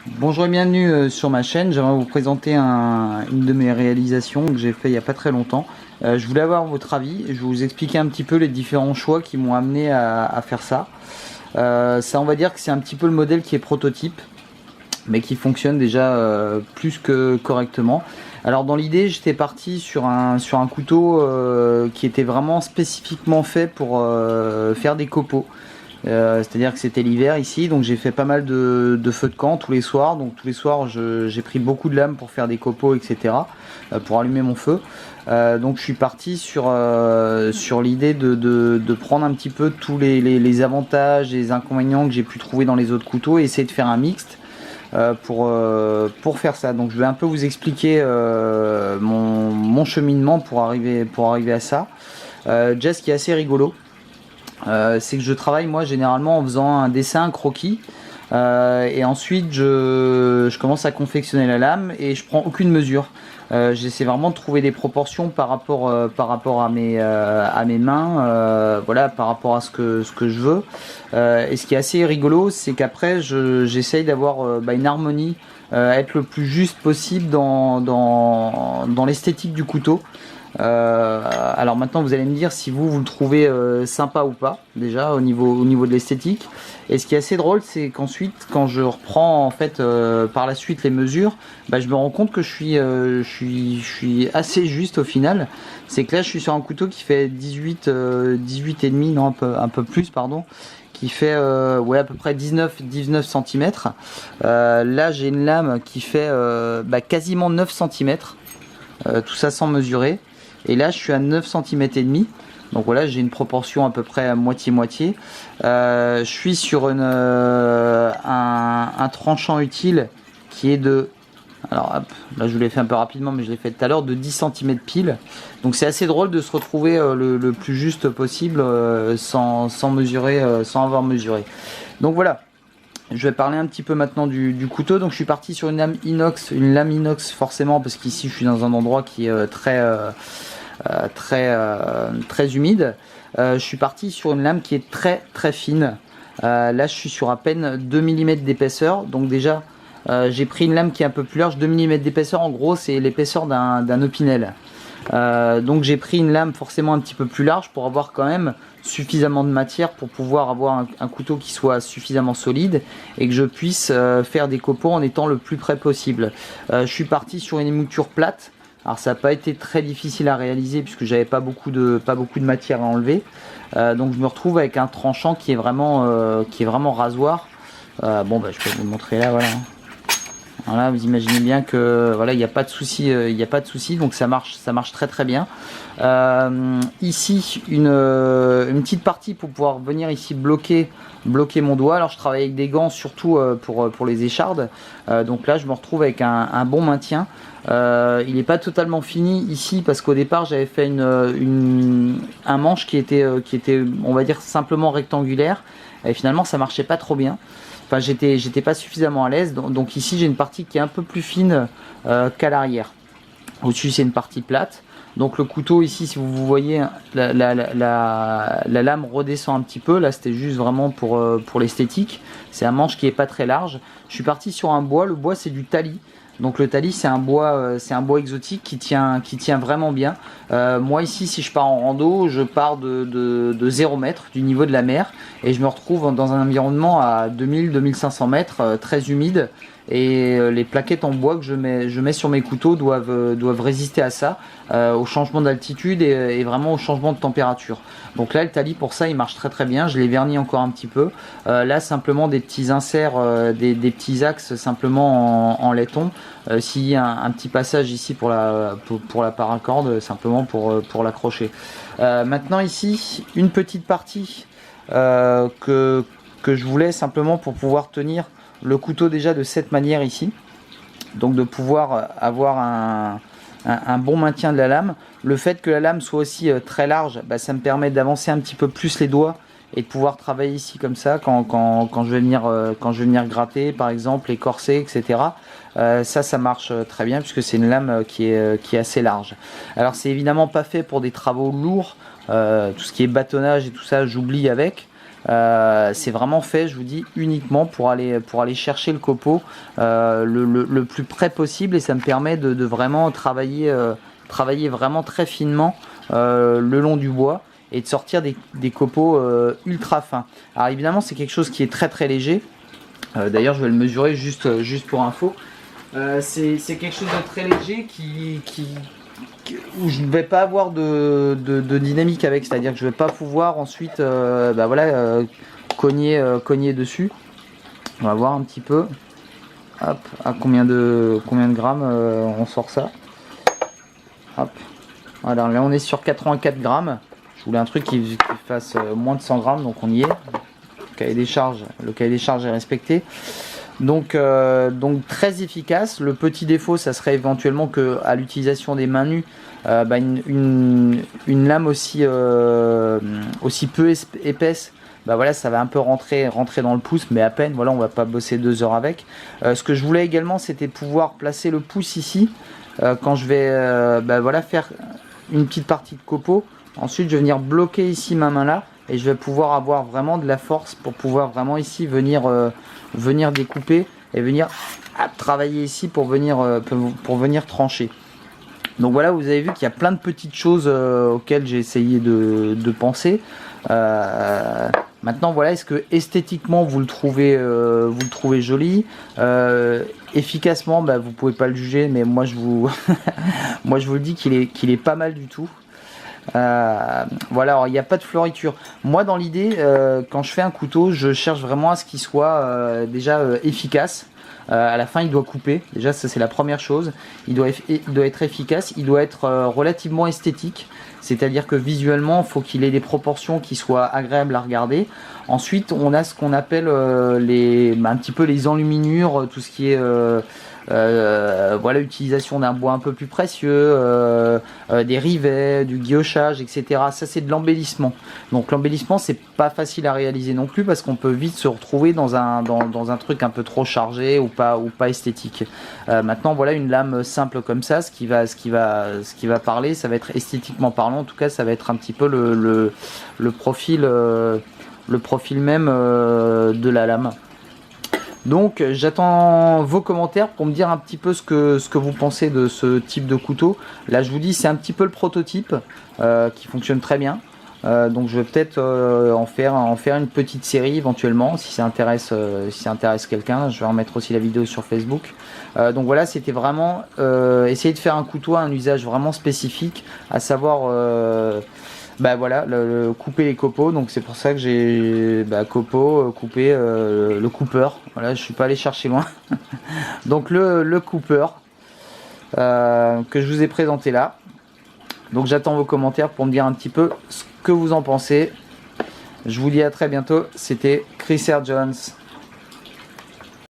Bonjour et bienvenue sur ma chaîne. J'aimerais vous présenter une de mes réalisations que j'ai fait il n'y a pas très longtemps. Je voulais avoir votre avis et je vais vous expliquer un petit peu les différents choix qui m'ont amené à faire ça. Ça, on va dire que c'est un petit peu le modèle qui est prototype, mais qui fonctionne déjà plus que correctement. Alors dans l'idée, j'étais parti sur un couteau qui était vraiment spécifiquement fait pour faire des copeaux. C'est-à-dire que c'était l'hiver ici, donc j'ai fait pas mal de feux de camp tous les soirs. Donc tous les soirs, j'ai pris beaucoup de lames pour faire des copeaux, etc., pour allumer mon feu. Donc je suis parti sur l'idée de prendre un petit peu tous les avantages et les inconvénients que j'ai pu trouver dans les autres couteaux et essayer de faire un mixte pour faire ça. Donc je vais un peu vous expliquer mon cheminement pour arriver à ça. Déjà, ce qui est assez rigolo, c'est que je travaille moi généralement en faisant un dessin, un croquis, et ensuite je commence à confectionner la lame et je prends aucune mesure. J'essaie vraiment de trouver des proportions par rapport à mes mains, voilà, par rapport à ce que je veux. Et ce qui est assez rigolo, c'est qu'après j'essaye d'avoir une harmonie, être le plus juste possible dans l'esthétique du couteau. Alors maintenant vous allez me dire si vous le trouvez sympa ou pas, déjà au niveau de l'esthétique. Et ce qui est assez drôle, c'est qu'ensuite quand je reprends en fait par la suite les mesures, je me rends compte que je suis assez juste au final. C'est que là je suis sur un couteau qui fait 18 et demi, non, un peu plus, pardon, qui fait ouais, à peu près 19 cm. Là j'ai une lame qui fait quasiment 9 cm, tout ça sans mesurer. Et là je suis à 9 cm et demi. Donc voilà, j'ai une proportion à peu près à moitié-moitié. Je suis sur un tranchant utile qui est de... Alors hop, là je vous l'ai fait un peu rapidement, mais je l'ai fait tout à l'heure, de 10 cm pile. Donc c'est assez drôle de se retrouver le plus juste possible sans mesurer, sans avoir mesuré. Donc voilà. Je vais parler un petit peu maintenant du couteau. Donc je suis parti sur une lame inox forcément, parce qu'ici je suis dans un endroit qui est très humide. Je suis parti sur une lame qui est très fine. Là je suis sur à peine 2 mm d'épaisseur. Donc déjà j'ai pris une lame qui est un peu plus large. 2 mm d'épaisseur, en gros c'est l'épaisseur d'un opinel. Donc j'ai pris une lame forcément un petit peu plus large pour avoir quand même suffisamment de matière pour pouvoir avoir un couteau qui soit suffisamment solide et que je puisse faire des copeaux en étant le plus près possible. Je suis parti sur une émouture plate. Alors ça n'a pas été très difficile à réaliser puisque j'avais pas beaucoup de matière à enlever. Donc je me retrouve avec un tranchant qui est vraiment rasoir. Je peux vous le montrer là, voilà. Voilà, vous imaginez bien que voilà, il n'y a pas de souci, donc ça marche très bien. Ici une petite partie pour pouvoir venir ici bloquer mon doigt. Alors je travaille avec des gants surtout pour les échardes. Donc là je me retrouve avec un bon maintien. Il n'est pas totalement fini ici parce qu'au départ j'avais fait un manche qui était on va dire simplement rectangulaire et finalement ça marchait pas trop bien. Enfin, j'étais pas suffisamment à l'aise, donc ici j'ai une partie qui est un peu plus fine qu'à l'arrière. Au-dessus c'est une partie plate. Donc le couteau ici, si vous voyez, la lame redescend un petit peu. Là c'était juste vraiment pour l'esthétique. C'est un manche qui est pas très large. Je suis parti sur un bois. Le bois c'est du tali. Donc le tali c'est un bois exotique qui tient vraiment bien. Moi ici si je pars en rando, je pars de 0 mètre du niveau de la mer et je me retrouve dans un environnement à 2000-2500 mètres, très humide. Et les plaquettes en bois que je mets sur mes couteaux doivent résister à ça, au changement d'altitude et vraiment au changement de température. Donc là le tali pour ça il marche très bien. Je l'ai verni encore un petit peu. Là simplement des petits inserts, des petits axes simplement en laiton. S'il y a un petit passage ici pour la paracorde, simplement pour l'accrocher. Maintenant ici une petite partie que je voulais simplement pour pouvoir tenir le couteau déjà de cette manière ici, donc de pouvoir avoir un bon maintien de la lame. Le fait que la lame soit aussi très large, ça me permet d'avancer un petit peu plus les doigts et de pouvoir travailler ici comme ça quand je vais venir gratter par exemple, écorcer, etc. Ça marche très bien puisque c'est une lame qui est assez large. Alors c'est évidemment pas fait pour des travaux lourds, tout ce qui est bâtonnage et tout ça j'oublie avec. C'est vraiment fait, je vous dis, uniquement pour aller chercher le copeau le plus près possible, et ça me permet de vraiment travailler vraiment très finement le long du bois et de sortir des copeaux ultra fins. Alors évidemment, c'est quelque chose qui est très très léger. D'ailleurs, je vais le mesurer juste pour info. C'est quelque chose de très léger où je ne vais pas avoir de dynamique avec, c'est-à-dire que je ne vais pas pouvoir ensuite cogner dessus. On va voir un petit peu. Hop, à combien de grammes on sort ça. Hop. Voilà, là on est sur 84 grammes. Je voulais un truc qui fasse moins de 100 grammes, donc on y est. Le cahier des charges est respecté. Donc très efficace. Le petit défaut, ça serait éventuellement que à l'utilisation des mains nues, une lame aussi peu épaisse, voilà, ça va un peu rentrer dans le pouce, mais à peine. Voilà, on va pas bosser 2 heures avec. Ce que je voulais également, c'était pouvoir placer le pouce ici quand je vais faire une petite partie de copeau. Ensuite, je vais venir bloquer ici ma main là, et je vais pouvoir avoir vraiment de la force pour pouvoir vraiment ici venir découper et venir travailler ici pour venir trancher. Donc voilà, vous avez vu qu'il y a plein de petites choses auxquelles j'ai essayé de penser. Maintenant, voilà, est-ce que esthétiquement vous le trouvez joli, efficacement, vous pouvez pas le juger, mais moi je vous le dis qu'il est pas mal du tout. Voilà, alors il n'y a pas de floriture. Moi, dans l'idée, quand je fais un couteau, je cherche vraiment à ce qu'il soit déjà efficace. À la fin, il doit couper. Déjà, ça c'est la première chose. Il doit être efficace. Il doit être relativement esthétique. C'est-à-dire que visuellement, il faut qu'il ait des proportions qui soient agréables à regarder. Ensuite, on a ce qu'on appelle un petit peu les enluminures, tout ce qui est utilisation d'un bois un peu plus précieux, des rivets, du guillochage, etc. Ça, c'est de l'embellissement. Donc l'embellissement, c'est pas facile à réaliser non plus, parce qu'on peut vite se retrouver dans un truc un peu trop chargé ou pas esthétique. Maintenant, voilà, une lame simple comme ça, ce qui va parler, ça va être esthétiquement parlant. En tout cas, ça va être un petit peu le profil même de la lame. Donc j'attends vos commentaires pour me dire un petit peu ce que vous pensez de ce type de couteau. Là, je vous dis, c'est un petit peu le prototype qui fonctionne très bien. Donc je vais peut-être en faire une petite série éventuellement, si ça intéresse quelqu'un. Je vais remettre aussi la vidéo sur Facebook. Donc voilà, c'était vraiment essayer de faire un couteau à un usage vraiment spécifique, à savoir couper les copeaux. Donc c'est pour ça que j'ai couper le cooper. Voilà, je suis pas allé chercher loin. Donc le cooper que je vous ai présenté là. Donc j'attends vos commentaires pour me dire un petit peu ce que vous en pensez. Je vous dis à très bientôt. C'était Chris R. Jones.